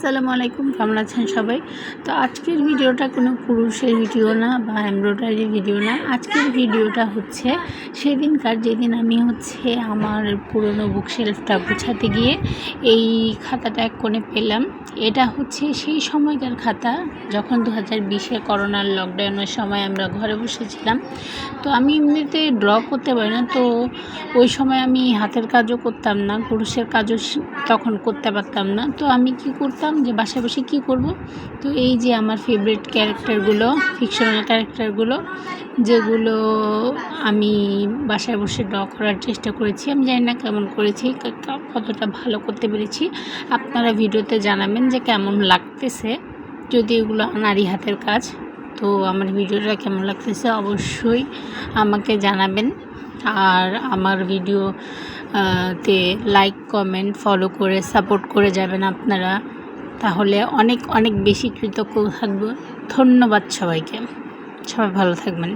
আসসালামু আলাইকুম, কেমন আছেন সবাই। তো আজকের ভিডিওটা কোনো পুরুষের ভিডিও না বা এমব্রয়ডারি ভিডিও না। আজকের ভিডিওটা হচ্ছে সেদিনকার, যেদিন আমি আমার পুরনো বুক শেলফটা গুছাতে গিয়ে এই খাতাটা এক কোণে পেলাম। এটা সেই সময়কার খাতা, যখন 2020-এ করোনার লকডাউনের সময় আমরা ঘরে বসেছিলাম। তো আমি এমনিতে ড্র করতে পারি না, তো ওই সময় আমি হাতের কাজও করতাম না, পুরুষের কাজও তখন করতে পারতাম না। তো আমি কি করতাম, যে বাসায় বসে কী করব, তো এই যে আমার ফেভারিট ক্যারেক্টারগুলো, ফিকশনাল ক্যারেক্টারগুলো, যেগুলো আমি বাসায় বসে ড্র করার চেষ্টা করেছি। আমি জানি না কেমন করেছি, কতটা ভালো করতে পেরেছি। আপনারা ভিডিওতে জানাবেন যে কেমন লাগতেছে, যদি এগুলো নারী হাতের কাজ। তো আমার ভিডিওটা কেমন লাগতেছে অবশ্যই আমাকে জানাবেন। আর আমার ভিডিওতে লাইক, কমেন্ট, ফলো করে সাপোর্ট করে যাবেন আপনারা, তাহলে অনেক অনেক বেশি কৃতজ্ঞ থাকব। ধন্যবাদ সবাইকে, সবাই ভালো থাকবেন।